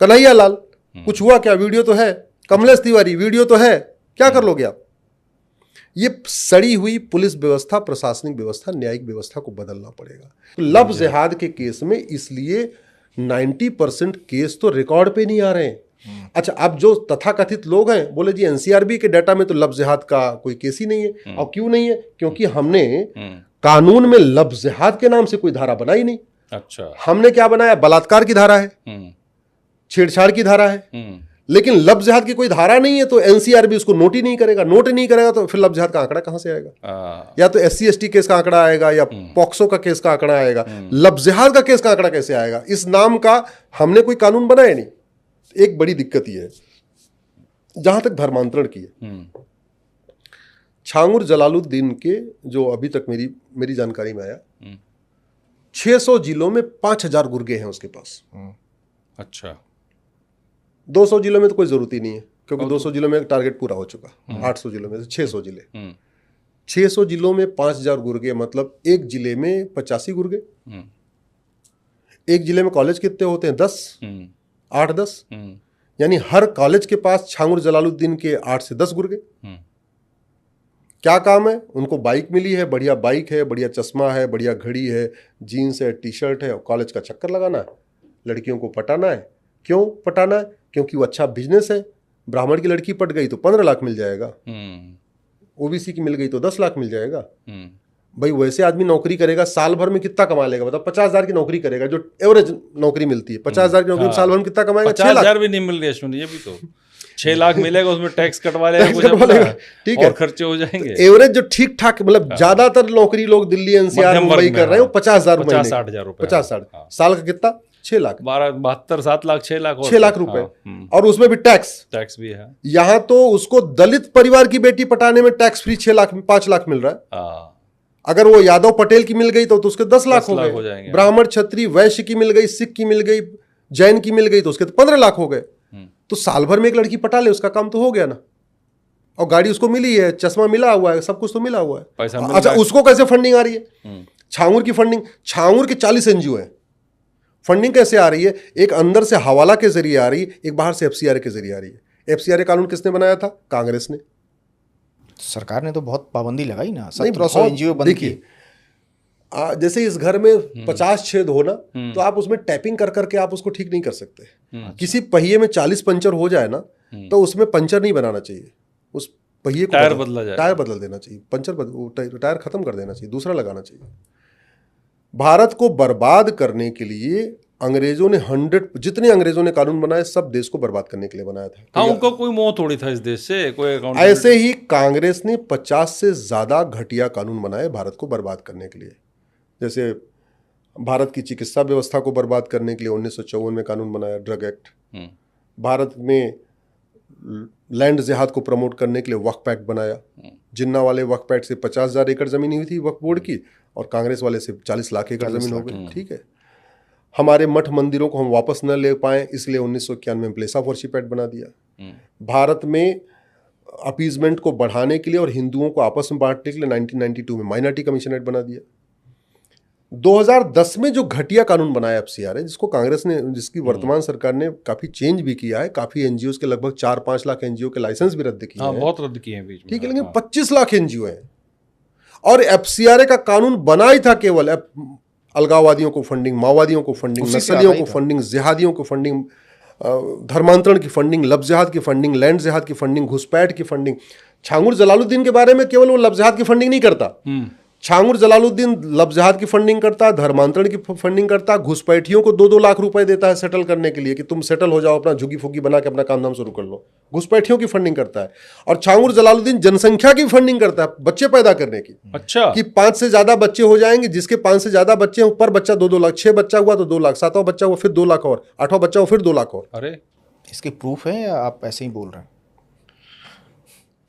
कन्हैया लाल, कुछ हुआ क्या? वीडियो तो है। कमलेश तिवारी, वीडियो तो है। क्या कर लोगे आप? ये सड़ी हुई पुलिस व्यवस्था, प्रशासनिक व्यवस्था, न्यायिक व्यवस्था को बदलना पड़ेगा। तो लव जिहाद के केस में इसलिए 90% केस तो रिकॉर्ड पे नहीं आ रहे हैं। अच्छा, अब जो तथाकथित लोग हैं बोले जी एनसीआरबी के डाटा में तो लव जिहाद का कोई केस ही नहीं है। और क्यों नहीं है? क्योंकि हमने कानून में लव जिहाद के नाम से कोई धारा बनाई नहीं। अच्छा, हमने क्या बनाया? बलात्कार की धारा है, छेड़छाड़ की धारा है, लेकिन लव जिहाद की कोई धारा नहीं है। तो एनसीआरबी उसको नोट ही नहीं करेगा। नोट ही नहीं करेगा तो फिर लव जिहाद का आंकड़ा कहां से आएगा? या तो SC ST केस का आंकड़ा आएगा या पॉक्सो का केस का आंकड़ा आएगा। लव जिहाद का केस का आंकड़ा कैसे आएगा? इस नाम का हमने कोई कानून बनाया नहीं। एक बड़ी दिक्कत यह है, जहां तक धर्मांतरण की है, छांगुर जलालुद्दीन के जो अभी तक मेरी जानकारी में आया, 600 जिलों में 5000 गुर्गे हैं उसके पास। अच्छा, 200 जिलों में तो कोई जरूरत ही नहीं है, क्योंकि 200 जिलों में टारगेट पूरा हो चुका। 800 जिलों में से 600 जिले, 600 जिलों में 5000 गुर्गे, मतलब एक जिले में 85 गुर्गे। एक जिले में कॉलेज कितने होते हैं? 10, 8-10, यानी हर कॉलेज के पास छांगुर जलालुद्दीन के 8 से 10 गुर्गे। क्या काम है? उनको बाइक मिली है, बढ़िया बाइक है, बढ़िया चश्मा है, बढ़िया घड़ी है, जीन्स है, टी-शर्ट है, और कॉलेज का चक्कर लगाना है, लड़कियों को पटाना है। क्यों पटाना है? क्योंकि वो अच्छा बिजनेस है। ब्राह्मण की लड़की पट गई तो 15 लाख मिल जाएगा, ओबीसी की मिल गई तो 10 लाख मिल जाएगा। भाई वैसे आदमी नौकरी करेगा, साल भर में कितना कमा लेगा? मतलब 50,000 की नौकरी करेगा, जो एवरेज नौकरी मिलती है। 50,000 की नौकरी में साल भर में कितना कमाएगा? 50,000 भी नहीं मिल रही है, ये भी तो 6 लाख मिलेगा, उसमें टैक्स कटवा लेगा, ठीक है, और खर्चे हो जाएंगे। एवरेज जो ठीक ठाक, मतलब ज्यादातर नौकरी लोग दिल्ली, एनसीआर, मुंबई कर रहे हो 50,000 रुपए, 50-60,000 रुपए, 50-60, साल का कितना? 6 लाख, 72-7 लाख, 6 लाख, 6 लाख रुपए, और उसमें भी टैक्स भी है। यहाँ तो उसको दलित परिवार की बेटी पटाने में टैक्स फ्री 6 लाख, 5 लाख मिल रहा है। अगर वो यादव पटेल की मिल गई तो उसके 10 लाख हो गए। ब्राह्मण, क्षत्रिय, वैश्य की मिल गई, सिख की मिल गई, जैन की मिल गई तो उसके 15 लाख हो गए। तो साल भर में एक लड़की पटा ले, उसका काम तो हो गया ना। और गाड़ी उसको मिली है, चश्मा मिला हुआ है, सब कुछ तो मिला हुआ है। अच्छा, उसको कैसे फंडिंग आ रही है? छांगुर की फंडिंग, छांगुर के 40 NGO है। फंडिंग कैसे आ रही है? एक अंदर से हवाला के जरिए आ रही है, एक बाहर से FCRA के जरिए आ रही है। FCRA कानून किसने बनाया था? कांग्रेस ने। सरकार ने तो बहुत पाबंदी लगाई ना, 1700 NGO बंद किए। जैसे इस घर में 50 छेद हो ना, तो आप उसमें टैपिंग कर करके आप उसको ठीक नहीं कर सकते। किसी पहिए में 40 पंचर हो जाए ना, तो उसमें पंचर नहीं बनाना चाहिए, उस पहिए को टायर बदल देना चाहिए, टायर खत्म कर देना चाहिए, दूसरा लगाना चाहिए। भारत को बर्बाद करने के लिए अंग्रेजों ने जितने अंग्रेजों ने कानून बनाए, सब देश को बर्बाद करने के लिए बनाया था। हाँ, उनका कोई मोह थोड़ी था इस देश से, कोई ऐसे ही कांग्रेस ने 50 से ज्यादा घटिया कानून बनाए भारत को बर्बाद करने के लिए। जैसे भारत की चिकित्सा व्यवस्था को बर्बाद करने के लिए 1954 में कानून बनाया, ड्रग एक्ट। भारत में लैंड जिहाद को प्रमोट करने के लिए वक्फ एक्ट बनाया। जिन्ना वाले वक्फ एक्ट से 50,000 एकड़ जमीन हुई थी वक्फ बोर्ड की, और कांग्रेस वाले से 40 लाख एकड़ जमीन हो गई। ठीक है, हमारे मठ मंदिरों को हम वापस न ले पाए, इसलिए 1991 में प्लेस ऑफ वर्शिप एक्ट बना दिया। भारत में अपीजमेंट को बढ़ाने के लिए और हिंदुओं को आपस में बांटने के लिए 1992 में माइनॉरिटी कमीशन एक्ट बना दिया। 2010 में जो घटिया कानून बनाया FCRA, जिसको कांग्रेस ने, जिसकी वर्तमान सरकार ने काफी चेंज भी किया है, काफी NGOs के लगभग 4-5 लाख NGO के लाइसेंस भी रद्द किए हैं। बहुत रद्द किए हैं बीच में। ठीक है, लेकिन 25 लाख NGO हैं, और FCRA का कानून बना ही था केवल अलगाववादियों को फंडिंग, माओवादियों को फंडिंग, नक्सलियों को फंडिंग, जिहादियों को फंडिंग, धर्मांतरण की फंडिंग, लव जिहाद की फंडिंग, लैंड जिहाद की फंडिंग, घुसपैठ की फंडिंग। छांगुर जलालुद्दीन के बारे में केवल वो लव जिहाद की फंडिंग नहीं करता, छांगुर जलालुद्दीन लव जिहाद की फंडिंग करता, धर्मांतरण की फंडिंग करता, घुसपैठियों को 2-2 लाख रुपए देता है सेटल करने के लिए कि तुम सेटल हो जाओ, अपना झुग्गी फुग्गी बना के अपना काम धाम शुरू कर लो। घुसपैठियों की फंडिंग करता है। और छांगुर जलालुद्दीन जनसंख्या की फंडिंग करता है, बच्चे पैदा करने की। अच्छा, कि 5 से ज्यादा बच्चे हो जाएंगे, जिसके 5 से ज्यादा बच्चे हो पर बच्चा 2-2 लाख, 6 बच्चा हुआ तो 2 लाख, 7वां बच्चा हुआ फिर 2 लाख, और 8वां बच्चा हुआ फिर 2 लाख और। अरे, इसके प्रूफ है या आप ऐसे ही बोल रहे हैं?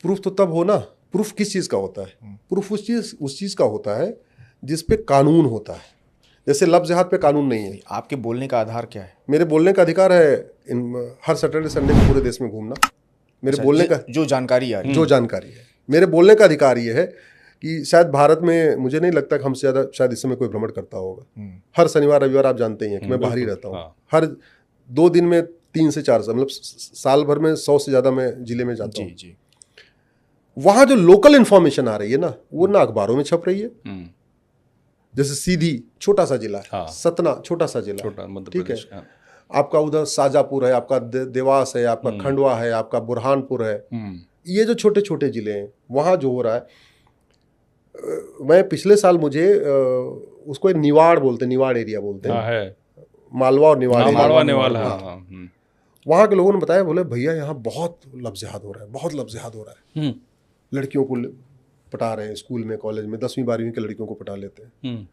प्रूफ तो तब हो ना। प्रूफ किस चीज का होता है? प्रूफ उस चीज का होता है जिस पे कानून होता है। जैसे लव जिहाद पे कानून नहीं है। आपके बोलने का आधार क्या है? मेरे बोलने का अधिकार है हर सैटरडे संडे को पूरे देश में घूमना। मेरे बोलने का जो जानकारी आ रही है, जो जानकारी है, मेरे बोलने का अधिकार ये है कि शायद भारत में, मुझे नहीं लगता कि हमसे ज्यादा शायद इस समय कोई भ्रमण करता होगा। हर शनिवार रविवार आप जानते ही हैं कि मैं बाहर ही रहता हूँ। हर 2 दिन में 3 से 4 साल, मतलब साल भर में 100 से ज़्यादा मैं जिले में जाता हूँ। जी। वहाँ जो लोकल इन्फॉर्मेशन आ रही है ना, वो ना अखबारों में छप रही है। जैसे सीधी छोटा सा जिला है, हाँ। सतना छोटा सा जिला छोटा है, मध्य ठीक है। प्रदेश, हाँ। आपका उधर शाजापुर है, आपका देवास है, आपका खंडवा है, आपका बुरहानपुर है। ये जो छोटे छोटे जिले हैं, वहाँ जो हो रहा है, मैं पिछले साल मुझे उसको एक निवाड़ बोलते हैं, निवाड़ एरिया बोलते हैं, है मालवा और निवाड़ एरिया, मालवा नेवाल, हाँ। वहाँ के लोगों ने बताया, बोले भैया यहाँ बहुत लफ्ज़-ए-जिहाद हो रहा है, बहुत लफ्ज़-ए-जिहाद हो रहा है। लड़कियों को पटा रहे हैं स्कूल में, कॉलेज में, 10वीं 12वीं के लड़कियों को पटा लेते हैं।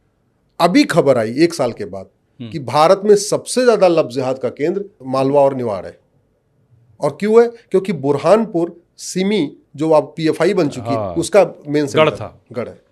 अभी खबर आई 1 साल के बाद कि भारत में सबसे ज्यादा लफ्ज़-ए-जिहाद का केंद्र मालवा और निवाड़ है। और क्यों है? क्योंकि बुरहानपुर सिमी जो अब PFI बन चुकी है, उसका मेन सेंटर गढ़ है।